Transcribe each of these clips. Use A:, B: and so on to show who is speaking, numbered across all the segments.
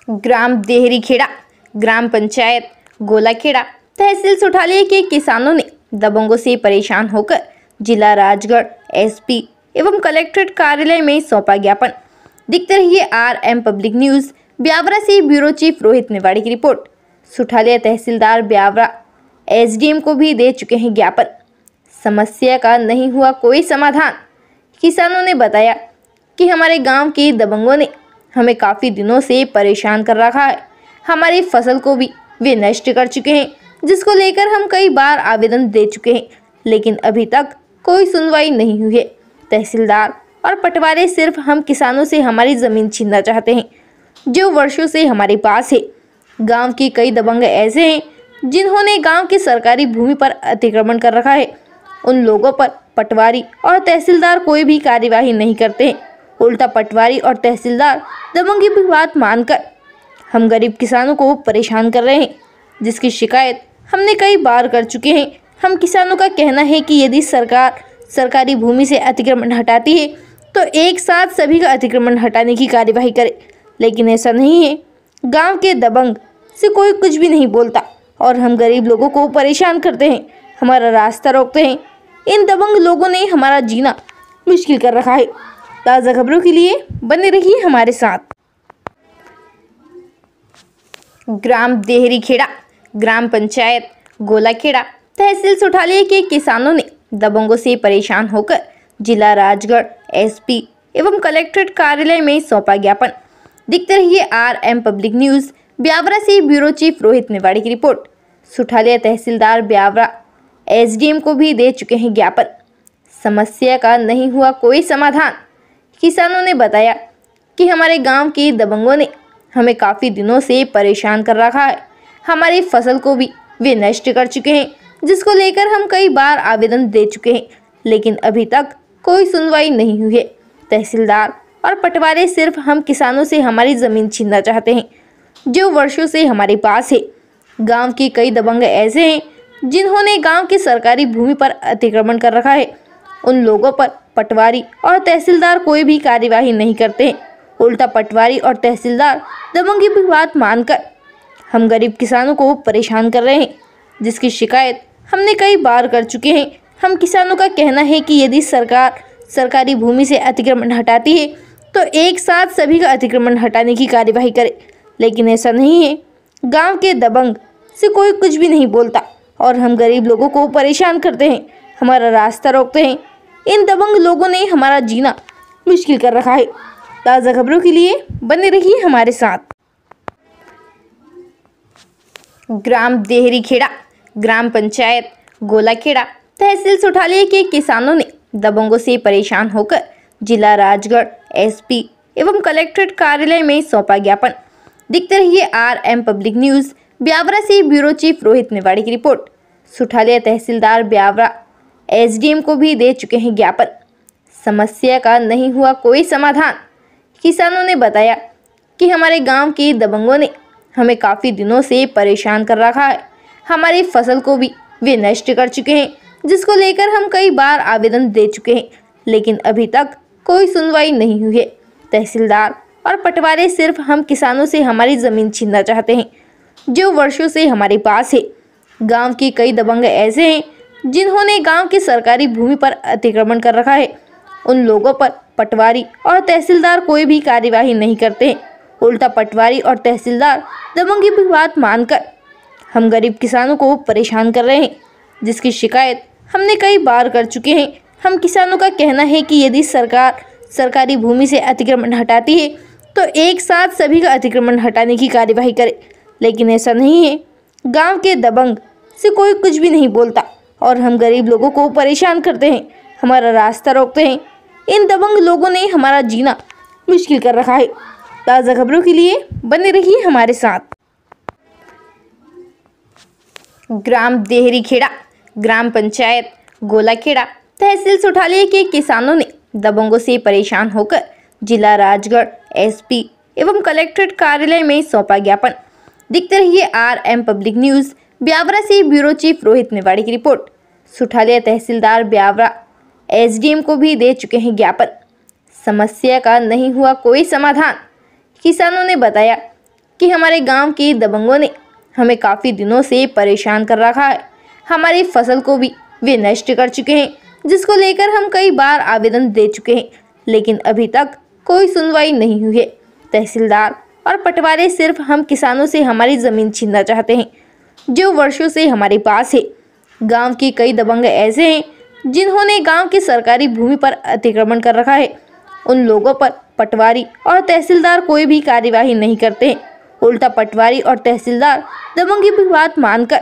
A: ग्राम देहरीखेड़ा, ग्राम पंचायत गोलाखेड़ा, तहसील सुठालिया के किसानों ने दबंगों से परेशान होकर जिला राजगढ़ एसपी एवं कलेक्ट्रेट कार्यालय में सौंपा ज्ञापन। देखते रहिए RM पब्लिक न्यूज। ब्यावरा से ब्यूरो चीफ रोहित नेवाड़ी की रिपोर्ट। सुठालिया तहसीलदार ब्यावरा SDM को भी दे चुके हैं ज्ञापन। समस्या का नहीं हुआ कोई समाधान। किसानों ने बताया कि हमारे गांव के दबंगों ने हमें काफ़ी दिनों से परेशान कर रखा है। हमारी फसल को भी वे नष्ट कर चुके हैं, जिसको लेकर हम कई बार आवेदन दे चुके हैं, लेकिन अभी तक कोई सुनवाई नहीं हुई है। तहसीलदार और पटवारी सिर्फ हम किसानों से हमारी ज़मीन छीनना चाहते हैं, जो वर्षों से हमारे पास है। गांव के कई दबंग ऐसे हैं जिन्होंने गांव की सरकारी भूमि पर अतिक्रमण कर रखा है। उन लोगों पर पटवारी और तहसीलदार कोई भी कार्यवाही नहीं करते हैं। उल्टा पटवारी और तहसीलदार दबंगी की बात मानकर हम गरीब किसानों को परेशान कर रहे हैं, जिसकी शिकायत हमने कई बार कर चुके हैं। हम किसानों का कहना है कि यदि सरकार सरकारी भूमि से अतिक्रमण हटाती है तो एक साथ सभी का अतिक्रमण हटाने की कार्यवाही करे, लेकिन ऐसा नहीं है। गांव के दबंग से कोई कुछ भी नहीं बोलता और हम गरीब लोगों को परेशान करते हैं, हमारा रास्ता रोकते हैं। इन दबंग लोगों ने हमारा जीना मुश्किल कर रखा है। ताज़ा खबरों के लिए बने रहिए हमारे साथ। ग्राम देहरीखेड़ा, ग्राम पंचायत गोलाखेड़ा, तहसील सुठालिया के किसानों ने दबंगों से परेशान होकर जिला राजगढ़ एसपी एवं कलेक्ट्रेट कार्यालय में सौंपा ज्ञापन। देखते रहिए RM पब्लिक न्यूज। ब्यावरा से ब्यूरो चीफ रोहित नेवाड़ी की रिपोर्ट। सुठालिया तहसीलदार ब्यावरा SDM को भी दे चुके हैं ज्ञापन। समस्या का नहीं हुआ कोई समाधान। किसानों ने बताया कि हमारे गांव के दबंगों ने हमें काफ़ी दिनों से परेशान कर रखा है। हमारी फसल को भी वे नष्ट कर चुके हैं, जिसको लेकर हम कई बार आवेदन दे चुके हैं, लेकिन अभी तक कोई सुनवाई नहीं हुई है। तहसीलदार और पटवारी सिर्फ हम किसानों से हमारी ज़मीन छीनना चाहते हैं, जो वर्षों से हमारे पास है। गांव के कई दबंग ऐसे हैं जिन्होंने गांव की सरकारी भूमि पर अतिक्रमण कर रखा है। उन लोगों पर पटवारी और तहसीलदार कोई भी कार्यवाही नहीं करते हैं। उल्टा पटवारी और तहसीलदार दबंगी की बात मानकर हम गरीब किसानों को परेशान कर रहे हैं, जिसकी शिकायत हमने कई बार कर चुके हैं। हम किसानों का कहना है कि यदि सरकार सरकारी भूमि से अतिक्रमण हटाती है तो एक साथ सभी का अतिक्रमण हटाने की कार्यवाही करे, लेकिन ऐसा नहीं है। गांव के दबंग से कोई कुछ भी नहीं बोलता और हम गरीब लोगों को परेशान करते हैं, हमारा रास्ता रोकते हैं। इन दबंग लोगों ने हमारा जीना मुश्किल कर रखा है। ताज़ा खबरों के लिए बने रहिए हमारे साथ। ग्राम देहरीखेड़ा, ग्राम पंचायत गोलाखेड़ा, तहसील सुठालिया के किसानों ने दबंगों से परेशान होकर जिला राजगढ़ एसपी एवं कलेक्ट्रेट कार्यालय में सौंपा ज्ञापन। देखते रहिए RM पब्लिक न्यूज। ब्यावरा से ब्यूरो चीफ रोहित नेवाड़ी की रिपोर्ट। सुठालिया तहसीलदार ब्यावरा SDM को भी दे चुके हैं ज्ञापन। समस्या का नहीं हुआ कोई समाधान। किसानों ने बताया कि हमारे गांव के दबंगों ने हमें काफ़ी दिनों से परेशान कर रखा है। हमारी फसल को भी वे नष्ट कर चुके हैं, जिसको लेकर हम कई बार आवेदन दे चुके हैं, लेकिन अभी तक कोई सुनवाई नहीं हुई है। तहसीलदार और पटवारी सिर्फ हम किसानों से हमारी ज़मीन छीनना चाहते हैं, जो वर्षों से हमारे पास है। गांव के कई दबंग ऐसे हैं जिन्होंने गांव की सरकारी भूमि पर अतिक्रमण कर रखा है। उन लोगों पर पटवारी और तहसीलदार कोई भी कार्यवाही नहीं करते हैं। उल्टा पटवारी और तहसीलदार दबंगी की बात मानकर हम गरीब किसानों को परेशान कर रहे हैं, जिसकी शिकायत हमने कई बार कर चुके हैं। हम किसानों का कहना है कि यदि सरकार सरकारी भूमि से अतिक्रमण हटाती है तो एक साथ सभी का अतिक्रमण हटाने की कार्यवाही करे, लेकिन ऐसा नहीं है। गांव के दबंग से कोई कुछ भी नहीं बोलता और हम गरीब लोगों को परेशान करते हैं, हमारा रास्ता रोकते हैं। इन दबंग लोगों ने हमारा जीना मुश्किल कर रखा है। ताज़ा खबरों के लिए बने रहिए हमारे साथ। ग्राम देहरीखेड़ा, ग्राम पंचायत गोलाखेड़ा, तहसील सुठालिया के किसानों ने दबंगों से परेशान होकर जिला राजगढ़ एसपी एवं कलेक्ट्रेट कार्यालय में सौंपा ज्ञापन। देखते रहिए RM पब्लिक न्यूज। ब्यावरा से ब्यूरो चीफ रोहित नेवाड़ी की रिपोर्ट। सुठालिया तहसीलदार ब्यावरा SDM को भी दे चुके हैं ज्ञापन। समस्या का नहीं हुआ कोई समाधान। किसानों ने बताया कि हमारे गांव के दबंगों ने हमें काफ़ी दिनों से परेशान कर रखा है। हमारी फसल को भी वे नष्ट कर चुके हैं, जिसको लेकर हम कई बार आवेदन दे चुके हैं, लेकिन अभी तक कोई सुनवाई नहीं हुई है। तहसीलदार और पटवारी सिर्फ हम किसानों से हमारी ज़मीन छीनना चाहते हैं, जो वर्षों से हमारे पास है। गांव के कई दबंग ऐसे हैं जिन्होंने गांव की सरकारी भूमि पर अतिक्रमण कर रखा है। उन लोगों पर पटवारी और तहसीलदार कोई भी कार्यवाही नहीं करते हैं। उल्टा पटवारी और तहसीलदार दबंगी की बात मानकर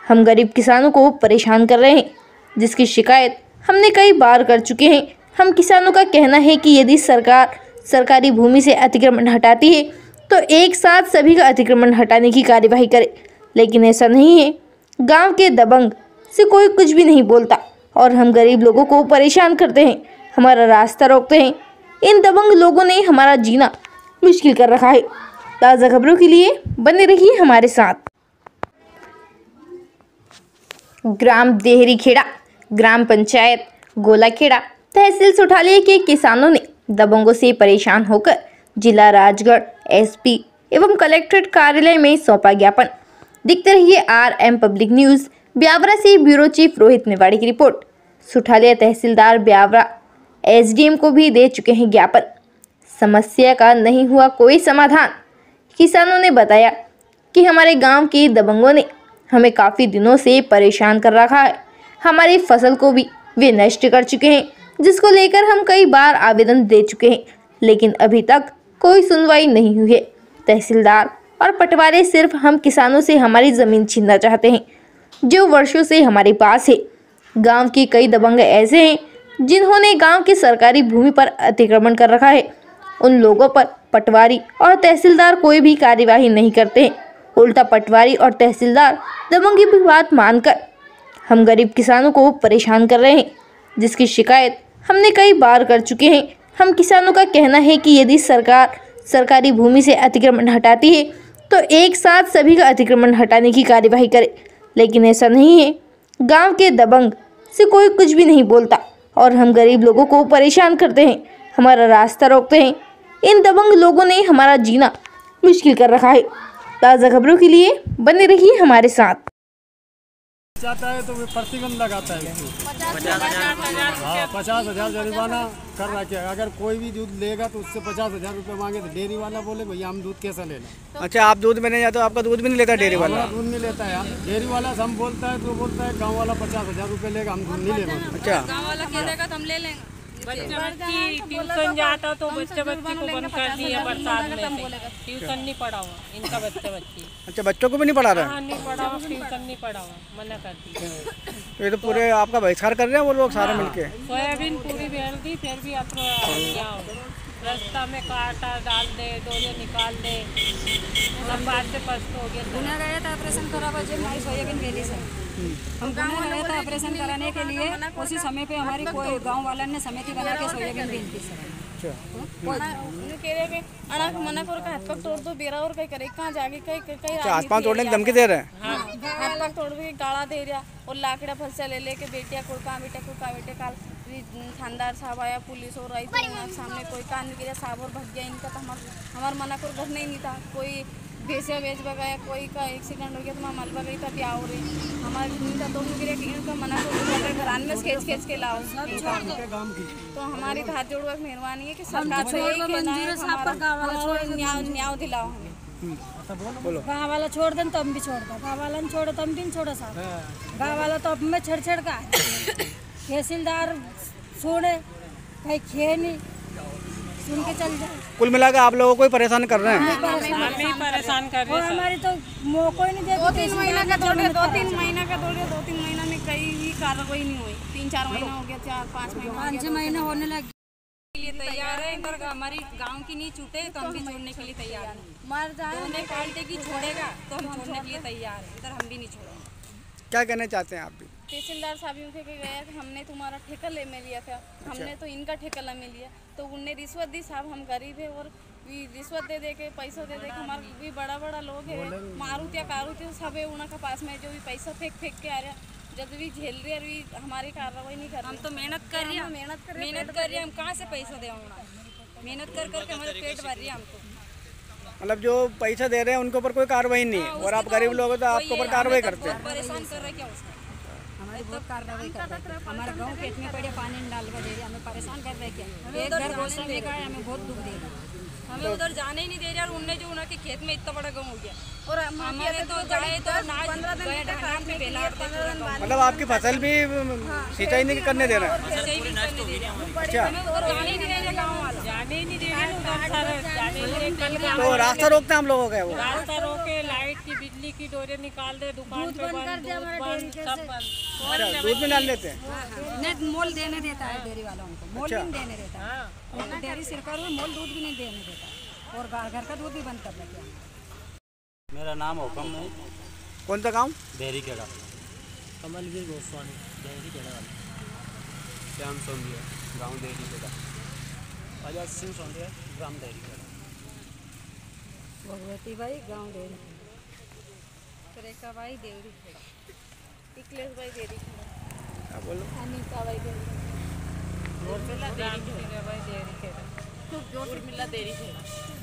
A: हम गरीब किसानों को परेशान कर रहे हैं, जिसकी शिकायत हमने कई बार कर चुके हैं। हम किसानों का कहना है कि यदि सरकार सरकारी भूमि से अतिक्रमण हटाती है तो एक साथ सभी का अतिक्रमण हटाने की कार्यवाही करे, लेकिन ऐसा नहीं है। गांव के दबंग से कोई कुछ भी नहीं बोलता और हम गरीब लोगों को परेशान करते हैं, हमारा रास्ता रोकते हैं। इन दबंग लोगों ने हमारा जीना मुश्किल कर रखा है। ताज़ा खबरों के लिए बने रहिए हमारे साथ। ग्राम देहरी खेड़ा, ग्राम पंचायत गोलाखेड़ा, तहसील सुठालिया के किसानों ने दबंगों से परेशान होकर जिला राजगढ़ एसपी एवं कलेक्ट्रेट कार्यालय में सौंपा ज्ञापन। देखते रहिए RM पब्लिक न्यूज़। ब्यावरा से ब्यूरो चीफ रोहित नेवाड़ी की रिपोर्ट। सुठालिया तहसीलदार ब्यावरा SDM को भी दे चुके हैं ज्ञापन। समस्या का नहीं हुआ कोई समाधान। किसानों ने बताया कि हमारे गांव के दबंगों ने हमें काफ़ी दिनों से परेशान कर रखा है। हमारी फसल को भी वे नष्ट कर चुके हैं, जिसको लेकर हम कई बार आवेदन दे चुके हैं, लेकिन अभी तक कोई सुनवाई नहीं हुई है। तहसीलदार और पटवारी सिर्फ हम किसानों से हमारी ज़मीन छीनना चाहते हैं, जो वर्षों से हमारे पास है। गांव के कई दबंग ऐसे हैं जिन्होंने गांव की सरकारी भूमि पर अतिक्रमण कर रखा है। उन लोगों पर पटवारी और तहसीलदार कोई भी कार्यवाही नहीं करते हैं। उल्टा पटवारी और तहसीलदार दबंगी की बात मानकर हम गरीब किसानों को परेशान कर रहे हैं, जिसकी शिकायत हमने कई बार कर चुके हैं। हम किसानों का कहना है कि यदि सरकार सरकारी भूमि से अतिक्रमण हटाती है तो एक साथ सभी का अतिक्रमण हटाने की कार्यवाही करे, लेकिन ऐसा नहीं है। गांव के दबंग से कोई कुछ भी नहीं बोलता और हम गरीब लोगों को परेशान करते हैं, हमारा रास्ता रोकते हैं। इन दबंग लोगों ने हमारा जीना मुश्किल कर रखा है। ताज़ा खबरों के लिए बने रहिए हमारे साथ।
B: जाता है तो वे प्रतिबंध लगाता है। 50,000 जुर्माना कर रखा है। अगर कोई भी दूध लेगा तो उससे 50,000 रुपये मांगे तो डेयरी वाला बोले भैया हम दूध कैसा लेना।
C: अच्छा, आप दूध में नहीं जाते, आपका दूध भी नहीं लेता डेयरी वाला?
B: दूध नहीं लेता है। डेयरी वाला हम बोलता है तो बोलता है गाँव वाला 50,000 रुपये लेगा, हम दूध नहीं लेगा।
C: अच्छा,
D: गाँव वाला कहेगा तो हम ले लेंगे।
E: बच्ची ट्यूशन जाता तो बच्चे को बंद कर दिया बरसात में से। ट्यूशन नहीं पढ़ा हुआ इनका बच्ची।
C: अच्छा, बच्चों को भी नहीं पढ़ा रहा?
E: हाँ, नहीं पढ़ा हुआ, ट्यूशन नहीं पढ़ा हुआ, मना कर दिया।
C: ये तो पूरे आपका बहिष्कार कर रहे हैं वो लोग सारे मिलके।
E: सोयाबीन पूरी बेल दी, फिर भी अपना रास्ता में काटा डाल दे, डोले निकाल दे, सब बात से पस्त हो गया।
D: पुणे गए थे ऑपरेशन करा बजे हमारी सोयाबीन बेली से। हम पुणे गए थे ऑपरेशन कराने के लिए, उसी समय पे हमारी कोई गांव वाला ने समिति बना के सोयाबीन बेल दी सर।
F: मना कर हाथ पग तोड़ दो बेरा और कहीं करे कहाँ जाके कहीं
C: हाथ पाँव तोड़ने की धमकी दे रहे हैं।
F: हाथ पग तोड़ के गाड़ा दे रहा और लाकड़ा फंसा ले लेके बेटिया कुड़का बेटे काल थानदार साहब आया, पुलिस और आई तो सामने कोई कान गिरा साहब और भग गया इनका। तो हमार मना कर घर नहीं था। कोई भैंसिया बेच बगाया, कोई का एक्सीडेंट हो गया तो मल बगई था ब्याह हो रही हमारे नहीं था तो इनका मना कर घरान में खींच के लाओ। तो हमारी हाथ जोड़वा मेहरबानी है कि सरकार से यही कहना है न्याय दिलाओ हमें।
D: गाँव वाला छोड़ दें तो हम भी छोड़ दो, गाँव वाला छोड़ो तो हम भी छोड़ो साहब। गाँव वाला तो अब में छेड़ का तहसीलदार छोड़े कहीं खे नहीं सुन के चल जाए।
C: कुल मिलाकर आप लोगों को परेशान कर रहे हैं।
E: हमें परेशान कर रहे हैं।
D: हमारी तो मौका ही नहीं देते।
F: 2-3 महीना का दौड़े 2-3 महीना का दौड़े 2-3 महीना में कई भी कार्रवाई नहीं हुई। 3-4 महीना हो गया, 4-5 महीना
D: 5-6 महीने होने लगे।
F: लिए तैयार है। इधर हमारी गांव की नहीं छूटे तो हम भी छोड़ने के लिए तैयार हैं। मर जाए पार्टी की छोड़ेगा तो हम छोड़ने के लिए तैयार हैं। इधर हम भी नहीं छोड़ेंगे।
C: क्या कहना चाहते हैं आप भी?
F: तहसीलदार साहब के गया कि हमने तुम्हारा ठेका ले में लिया था। हमने तो इनका ठेका ले में लिया तो उनने रिश्वत दी। साहब हम गरीब है और रिश्वत दे के पैसा दे के हमारे भी बड़ा लोग है मारुतिया कारुतिया सब है उनका पास में जो भी पैसा फेंक के आ रहा जब भी झेल रही है हमारी कार्रवाई नहीं कर रही। हम तो मेहनत कर रही है मेहनत कर रही है। हम कहाँ से पैसा दे मेहनत कर करके हमारा पेट भर रही है हमको।
C: मतलब जो पैसा दे रहे हैं उनके ऊपर कोई कार्रवाई नहीं है, और आप गरीब लोग हो तो आपके ऊपर कार्रवाई करते हैं।
F: परेशान कर रहे क्या उसको?
G: हमारी बहुत कार्रवाई कर रहे हैं। हमारे गांव खेत में पड़े पानी डाल कर दे रहे, हमें परेशान कर रहे क्या? एक घर घोषणा का है, हमें बहुत दुख दे रहा है।
F: हमें उधर जाने ही नहीं दे रहे, और उनने जो उनके खेत में इतना बड़ा गाँव हो गया, और हमारे तो जाए तो नाच 15 दिन पे बेला।
C: मतलब आपकी फसल भी सिंचाई नहीं करने दे रहा है? अच्छा,
F: हमें उधर जाने ही नहीं दे रहे गाँव वाला।
E: जाने ही नहीं दे रहे उधर सारा, जाने ही नहीं दे रहे।
C: तो रास्ता रोकते हैं हम लोगों का वो?
E: रास्ता रोके, लाइट की बिजली की डोरे निकाल दे, दुकान पे बंद, दूध बंद, सब बंद।
C: अच्छा, दूध में डाल देते हैं?
G: नहीं, मोल देने देता है डेयरी वाला उनको, मोल भी नहीं देने देता है।
E: हाँ।
G: डेयरी सरकार में मोल दूध भी नहीं देने देता, और घर का दूध भी बंद कर देते हैं।
H: मेरा नाम हुकम है।
C: कौन सा गाँव?
H: देहरी खेड़ा।
I: कमलवीर गोस्वामी, देहरी खेड़ा वाला।
H: श्याम सोनिया, गाँव देहरी खेड़ा।
I: आजाद सिंह सोनिया, ग्राम देहरी खेड़ा।
G: भगवती बाई, गाँव डेयरी।
F: सुरेखा बाई देवरी खेड़ा, इकलेश बाई देवरी खेड़ा,
C: क्या बोलो?
F: अनीता बाई देवरी,
E: उर्मिला देरी खेड़ा।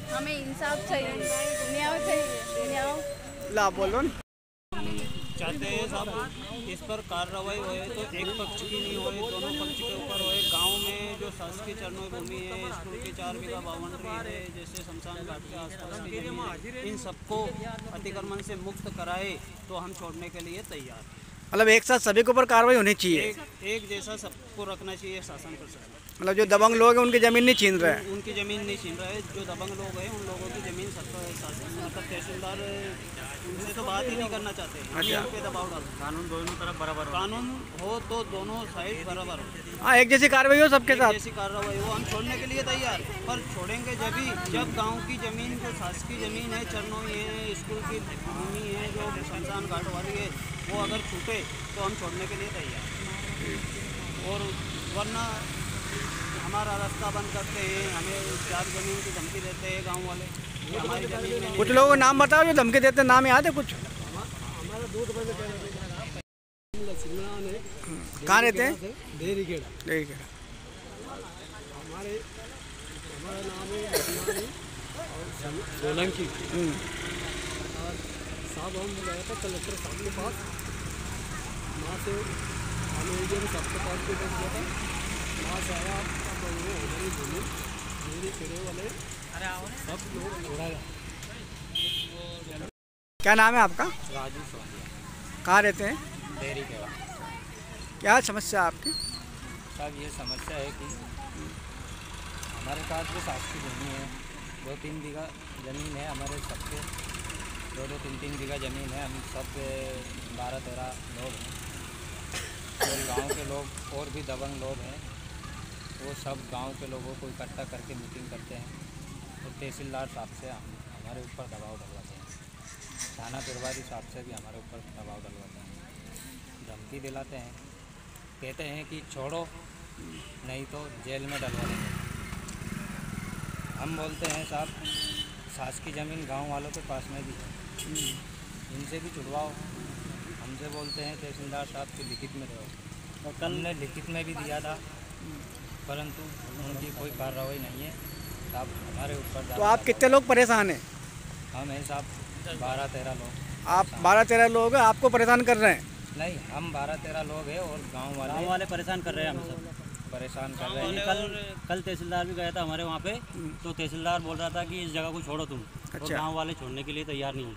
F: हमें इंसाफ चाहिए, न्याय चाहिए, न्याय।
C: ला बोलो ना।
H: चाहते हैं साहब इस पर कार्रवाई होए तो एक पक्ष की नहीं होए, दोनों पक्ष के ऊपर होए। गांव में जो शासकीय चरणों भूमि है, स्कूल की 4 बीघा बाउंड्री है, जैसे शमशान घाट के आसपास की जमीन है, इन सबको अतिक्रमण से मुक्त कराए तो हम छोड़ने के लिए तैयार हैं।
C: मतलब एक साथ सभी के ऊपर कार्रवाई होनी चाहिए,
H: एक जैसा सबको रखना चाहिए शासन प्रशासन।
C: मतलब जो दबंग लोग हैं उनकी ज़मीन नहीं छीन रहे हैं?
H: उनकी ज़मीन नहीं छीन रहा है, जो दबंग लोग हैं उन लोगों की ज़मीन शासन मतलब तहसीलदार उनसे तो बात ही नहीं करना चाहते हैं।
C: अच्छा।
H: उन पे दबाव डालते हैं।
I: कानून दोनों तरफ बराबर
H: कानून हो तो दोनों साइड बराबर हो।
C: हाँ, एक जैसी कार्रवाई हो सबके साथ।
H: जैसी कार्रवाई हो हम छोड़ने के लिए तैयार हैं, पर छोड़ेंगे जब गांव की ज़मीन जो शासकीय ज़मीन है, चरनोई है, स्कूल की भूमि है, जो शमशान घाट वाली है, वो अगर छूटे तो हम छोड़ने के लिए तैयार हैं। और वरना हमारा रास्ता बंद करते हैं, हमें 4 ज़मीन की धमकी देते हैं गांव वाले। ये हमारी ज़मीन में
C: कुछ लोगों का नाम बताओ जो धमकी देते हैं, नाम याद है कुछ? कहाँ रहते हैं?
B: देहरी खेड़ा।
C: देहरी खेड़ा।
B: हमारा नाम है सोलंकी। और साहब हम गए थे कलेक्टर साहब के पास, वहाँ से हमें एरिया सबके पास भी दिया था। वहाँ से आया तो वो हमारी भूमि देहरी खेड़े वाले सब लोग छोड़ा।
C: क्या नाम है आपका?
H: राजू सोनिया,
C: कहाँ रहते हैं?
H: देहरी खेड़ा।
C: क्या समस्या है आपकी?
H: साहब ये समस्या है कि हमारे पास जो शासकीय भूमि है, 2-3 बीघा ज़मीन है, हमारे सबके 2-3 बीघा ज़मीन है। हम सब 12-13 लोग हैं, और गांव के लोग और भी दबंग लोग हैं, वो सब गांव के लोगों को इकट्ठा करके मीटिंग करते हैं और तहसीलदार साहब से हमारे ऊपर दबाव डलवाते हैं। थाना प्रभारी साहब से भी हमारे ऊपर दबाव डलवाते हैं, धमकी दिलाते हैं, कहते हैं कि छोड़ो नहीं तो जेल में डलवा देंगे। हम बोलते हैं साहब शासकीय ज़मीन गांव वालों के पास में भी है, इनसे भी छुड़वाओ। हमसे बोलते हैं तहसीलदार साहब की लिखित में दो, और कल ने लिखित में भी दिया था, परंतु उनकी कोई कार्रवाई नहीं है साहब हमारे ऊपर।
C: तो आप कितने लोग परेशान हैं?
H: हम हैं साहब 12-13 लोग।
C: आप 12-13 लोग हैं, आपको परेशान कर रहे हैं?
H: नहीं, हम 12-13 लोग हैं और गांव वाले
I: परेशान कर रहे हैं, हम सब
H: परेशान कर रहे हैं।
I: कल तहसीलदार भी गया था हमारे वहाँ पे, तो तहसीलदार बोल रहा था कि इस जगह को छोड़ो तुम, और
C: अच्छा।
I: गांव वाले छोड़ने के लिए तैयार नहीं है।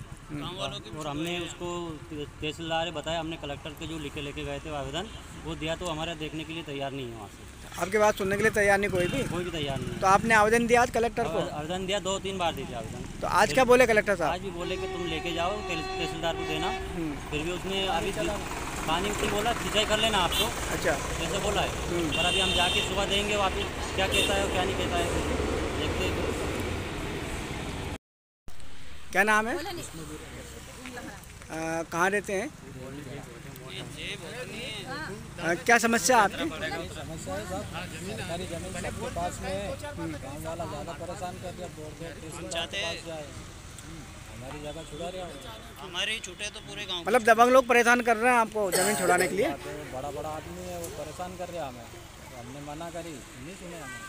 I: और हमने उसको तहसीलदार ने बताया, हमने कलेक्टर के जो लेके गए थे आवेदन, वो दिया, तो हमारे देखने के लिए तैयार नहीं है वहाँ से।
C: आपकी बात सुनने के लिए तैयार नहीं कोई भी
I: तैयार नहीं है।
C: तो आपने आवेदन दिया आज कलेक्टर को?
I: आवेदन दिया, 2-3 बार दिया आवेदन।
C: तो आज क्या बोले कलेक्टर साहब?
I: आज भी बोले कि तुम लेके जाओ तहसीलदार को देना, फिर भी उसने अभी पानी उतनी बोला सिंचाई कर लेना आपको,
C: अच्छा,
I: जैसे बोला है। पर अभी हम जाके सुबह देंगे वापिस, क्या कहता है और क्या नहीं कहता है देखते हैं।
C: क्या नाम है? कहाँ रहते हैं? क्या समस्या है आपकी?
H: समस्या है साहब, सरकारी ज़मीन सबके पास में है, गाँव वाला ज़्यादा परेशान कर दिया, हमारी जगह छुड़ा रहा है। हमारे छूटे तो पूरे गाँव,
C: मतलब दबंग लोग परेशान कर रहे हैं आपको ज़मीन छुड़ाने के लिए?
H: बड़ा बड़ा आदमी है, वो परेशान कर रहा हमें, तो हमने मना करी, नहीं सुने हमें।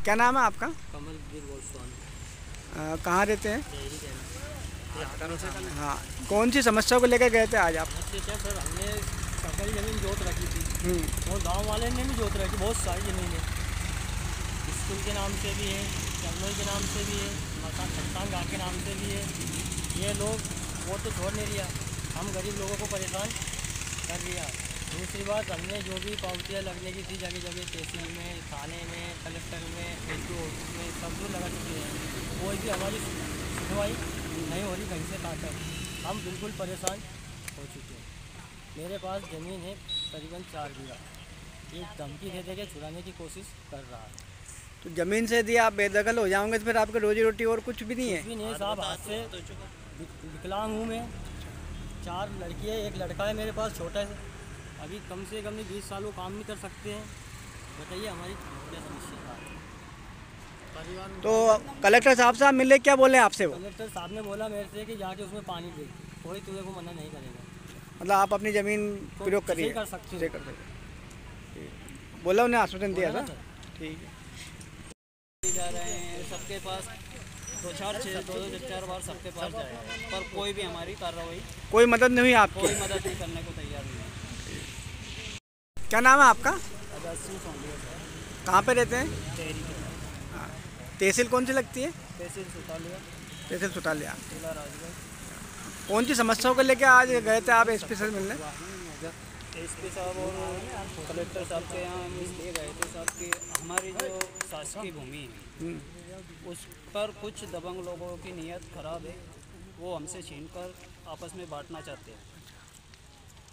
C: क्या नाम है आपका?
I: कमलवीर गोस्वामी।
C: कहाँ रहते हैं? हाँ, कौन सी समस्या को लेकर गए थे आज आप?
B: सर हमने सरकारी ज़मीन जोत रखी थी और गांव वाले ने भी जोत रखी, बहुत सारी ज़मीनें स्कूल के नाम से भी है, चंदोई के नाम से भी है, मकान गाँव के नाम से भी है। ये लोग वो तो छोड़ नहीं दिया, हम गरीब लोगों को परेशान कर दिया। दूसरी बात, हमने जो भी पावतियाँ लगने की थी जगह जगह, तहसील में, थाने में, कलेक्टर में, एसडीओ ऑफिस में, सब जो लगा चुके हैं, कोई भी हमारी सुनवाई नहीं हो रही कहीं से कहाँ तक। हम बिल्कुल परेशान हो चुके हैं। मेरे पास ज़मीन है करीबन 4 बीघा, ये धमकी दे दे के छुड़ाने की कोशिश कर रहा है।
C: तो ज़मीन से यदि आप बेदखल हो जाओगे तो फिर आपकी रोजी रोटी और कुछ भी नहीं है?
B: कुछ भी नहीं है साहब, हाथ से विकलांग हूँ मैं, 4 लड़की है, 1 लड़का है मेरे पास छोटा है, अभी कम से कम 20 साल वो काम नहीं कर सकते हैं। बताइए हमारी क्या समस्या है परिवार में।
C: तो कलेक्टर साहब से आप मिले, क्या बोले आपसे वो?
B: कलेक्टर साहब ने बोला मेरे से कि जाके उसमें पानी दे, कोई तुझे को मना नहीं करेगा।
C: मतलब आप अपनी ज़मीन प्रयोग करिए,
B: कर सकते
C: कर सकते, बोला उन्हें आश्वासन दिया था? ठीक है।
H: जा रहे हैं सबके पास, 2-4 बार सबके पास जाए, पर कोई भी हमारी कार्रवाई,
C: कोई मदद नहीं हुई आपकी?
H: कोई मदद नहीं करने को तैयार नहीं है।
C: क्या नाम है आपका?
H: अजासी सोनिया सर।
C: कहाँ पे रहते हैं?
H: तेरी।
C: हाँ, तहसील कौन सी लगती है?
H: तहसील सुतालिया,
C: तहसील सुतालिया।
H: जिला राजगढ़।
C: कौन सी समस्याओं को लेकर आज गए थे आप एसपी से मिलने?
H: एसपी साहब और कलेक्टर साहब के यहाँ हम इसलिए गए थे साहब कि हमारी जो शासकीय भूमि है उस पर कुछ दबंग लोगों की नीयत खराब है, वो हमसे छीनकर आपस में बांटना चाहते हैं।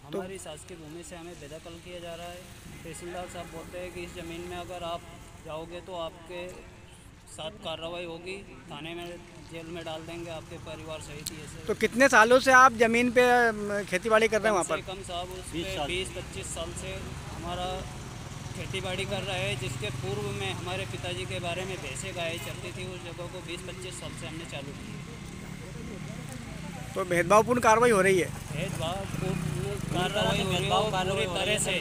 H: हमारी शासकीय भूमि से हमें बेदखल किया जा रहा है। तहसीलदार साहब बोलते हैं कि इस ज़मीन में अगर आप जाओगे तो आपके साथ कार्रवाई होगी, थाने में, जेल में डाल देंगे आपके परिवार सहित। ये से
C: तो कितने सालों से आप ज़मीन पे खेतीबाड़ी कर रहे हैं वहाँ पर?
H: कम साहब उस 20-25 साल से हमारा खेतीबाड़ी कर रहे हैं, जिसके पूर्व में हमारे पिताजी के बारे में भैंसें गाय चलती थी, उस जगह को 20-25 साल से हमने चालू की।
C: तो भेदभावपूर्ण कार्रवाई हो रही है?
H: भेदभावपूर्ण कार्रवाई हो रही है पूरी तरह से,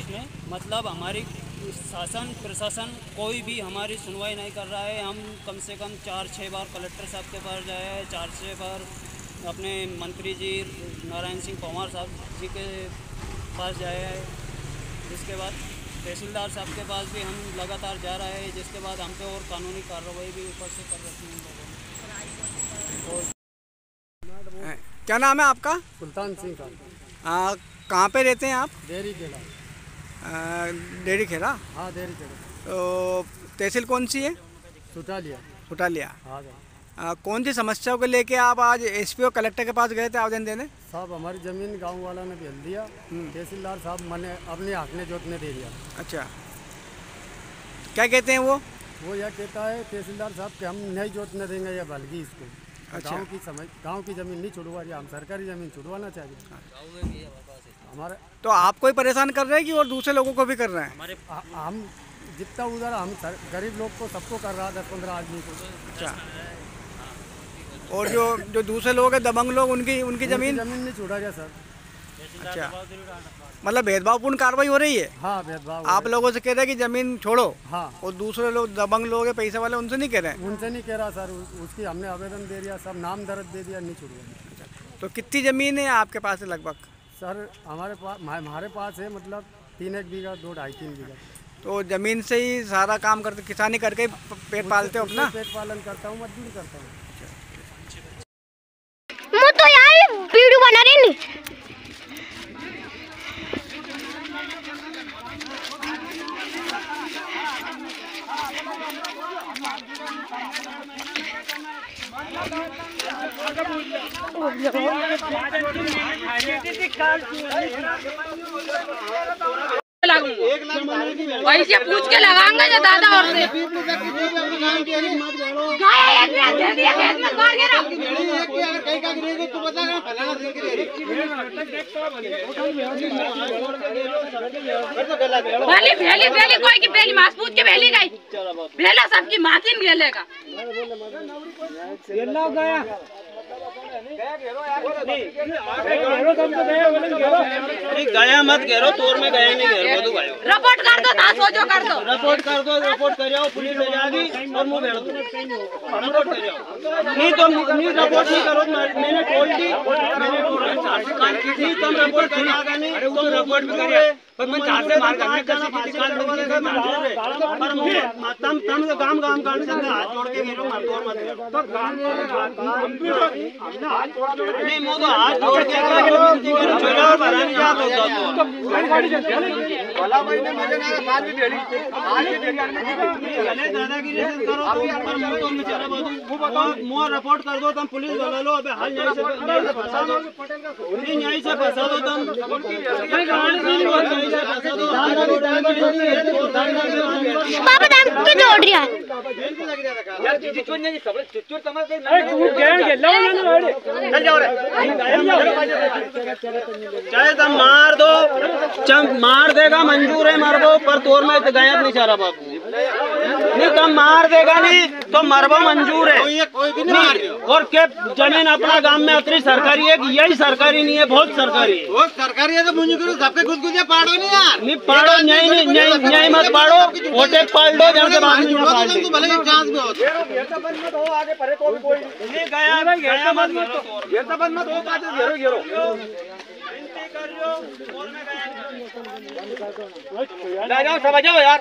H: मतलब हमारी शासन प्रशासन कोई भी हमारी सुनवाई नहीं कर रहा है। हम कम से कम 4-6 बार कलेक्टर साहब के पास जाए हैं, 4-6 बार अपने मंत्री जी नारायण सिंह पंवार साहब जी के पास जाए हैं, जिसके बाद तहसीलदार साहब के पास भी हम लगातार जा रहे हैं, जिसके बाद हम पे और कानूनी कार्रवाई भी ऊपर से कर रखी है।
C: क्या नाम है आपका?
B: सुल्तान सिंह का।
C: कहाँ पे रहते हैं आप?
B: देरी खेड़ा।
C: डेरी खेड़ा?
B: हाँ, देरी खेड़ा।
C: तो तहसील कौन सी है?
B: सुतालिया।
C: सुतालिया।
B: हाँ।
C: कौन सी समस्याओं को लेके आप आज एसपी और कलेक्टर के पास गए थे आवेदन देने?
B: साहब हमारी ज़मीन गांव वाला ने बेच दिया, तहसीलदार साहब मैंने अपने हक में जोतने दे दिया।
C: अच्छा, क्या कहते हैं वो?
B: वो यह कहता है तहसीलदार साहब कि हम नहीं जोतने देंगे या बल्कि इसको।
C: अच्छा।
B: गांव की ज़मीन नहीं छुड़वा रही, हम सरकारी ज़मीन छुड़वाना चाहिए हमारे।
C: तो आपको ही परेशान कर रहे हैं कि और दूसरे लोगों को भी कर रहे हैं?
B: हम जितना उधर हम गरीब लोग को सबको कर रहा, 10-15 आदमी को।
C: अच्छा, और जो दूसरे लोग हैं दबंग लोग, उनकी ज़मीन
B: नहीं छुड़ा गया सर।
C: अच्छा, मतलब भेदभावपूर्ण कार्रवाई हो रही है?
B: हाँ, भेदभाव।
C: आप लोगों से कह रहे हैं कि ज़मीन छोड़ो।
B: हाँ।
C: और दूसरे लोग दबंग लोग हैं पैसे वाले, उनसे नहीं कह रहे हैं?
B: उनसे नहीं कह रहा सर, उसकी हमने आवेदन दे दिया, सब नाम दर्ज दे दिया, नहीं छुड़वा।
C: तो कितनी ज़मीन है आपके पास लगभग?
B: सर हमारे पास है मतलब 3 बीघा, 2-2.5-3 बीघा।
C: तो ज़मीन से ही सारा काम करते, किसानी करके पेट पालते हो अपना?
B: पेट पालन करता हूँ, मजदूरी करता हूँ।
J: मैं तो यार वीडियो बना रही नहीं।
E: वैसे पूछ के लगाएंगे जो दादा और से भेली कोई की भेली मांस पूछ के भेली गई भेला सबकी माकिन गेलेगा।
H: गया मत घेरो, तोर में गया नहीं घेरो तो भाई
E: रिपोर्ट कर दो, तासो जो कर दो,
H: रिपोर्ट कर दो, रिपोर्ट करियो, पुलिस ले जाएगी और मुंह भेड़ दो, रिपोर्ट करियो। नहीं तो नहीं रिपोर्ट नहीं करो, मैंने बोल दी, मैंने बोल नहीं तुम रिपोर्ट करिएगा नहीं, तुम रिपोर्ट भी करिए पर मैं चाहते मार करने का पाकिस्तान लोगों का मंजूर है पर तुम तो काम काट सकते हाथ जोड़ के गिरो मत और मत तो काम नहीं मो तो हाथ जोड़ के चलो भरा नहीं जाता तो वाला भाई ने मजे ना बात भी भेड़ी गले दादागिरी से करो पर मो तो बेचारा मो रिपोर्ट कर दो तुम पुलिस वाला लो अबे हाल न्याय से फंसा दो नहीं न्याय से फंसा दो तुम
J: पापा दाम के दौड़ रहा है
C: यार जी चोन नहीं सब चुच्चुर तमा के
B: तू गैंग के लो ना
C: चल जाओ रे
H: चाहे तुम मार दो मार देगा मंजूर है मर दो पर तोर में गया नहीं चारा बाबू नहीं तुम मार देगा नहीं तो मरबो मंजूर है और के जमीन अपना गांव में उतरी सरकारी है यही सरकारी नहीं है बहुत सरकारी है
C: वो सरकारी है तो मुझे करो सबके गुदगुदिया पाड़ो नहीं यार
H: नहीं पाड़ो न्याय मत पाड़ो वोटे पाड़ दो जब से बात नहीं पाड़ दो
C: भले चांस में हो
B: बंद मत हो आगे परे कोई
H: नहीं गया मत
B: ये तो बंद मत हो पाते घेरो
H: विनती कर लो और में गया
C: ले जाओ सब आ जाओ यार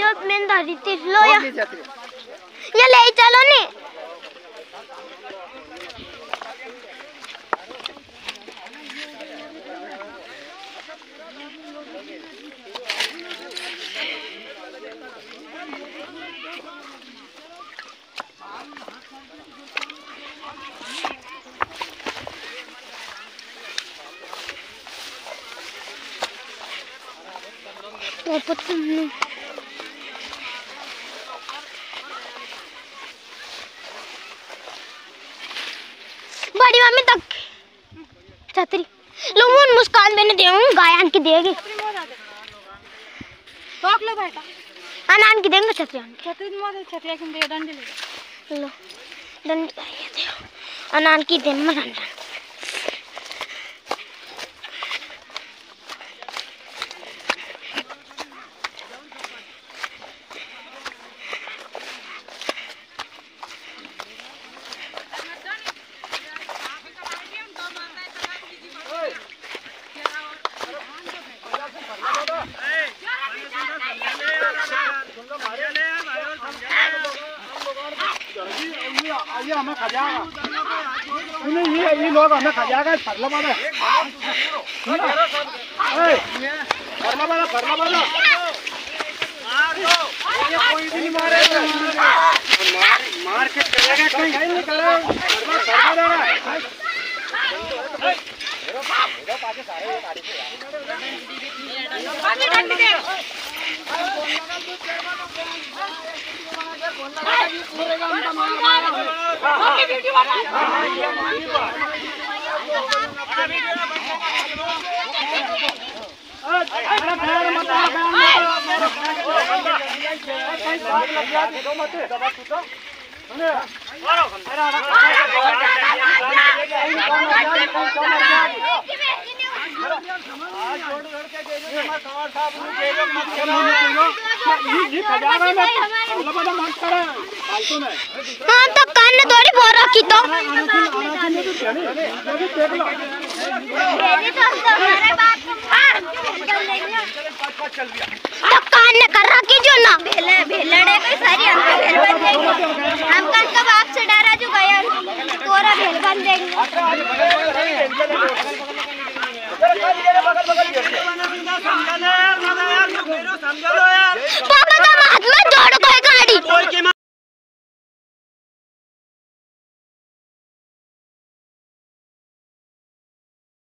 J: ये मैं दादी तीस लो या ये ले चलो नहीं बड़ी मम्मी तक छतरी लून मुस्कान मैंने दे गायन की देगी
F: टोक लो बेटा
J: अनान की देंगे छतरी
F: छतरिया की दे डंडी
J: लो डंडी अनान की दिन में डंडा
B: ये हमें खा जाएगा नहीं ये लोग हमें खा जाएगा फरला वाला कोई भी नहीं मारेगा मार के चलेगा कहीं नहीं करेगा हाँ तो कान ने थोड़ी बोल रखी तो
J: तो हमारे बाप को तो कान न कर रखी जो ना भेलड़े कोई सारी हम भेल बन देंगे। हम कल का बाप से डरा जो गया तोरा भेल बन देंगे।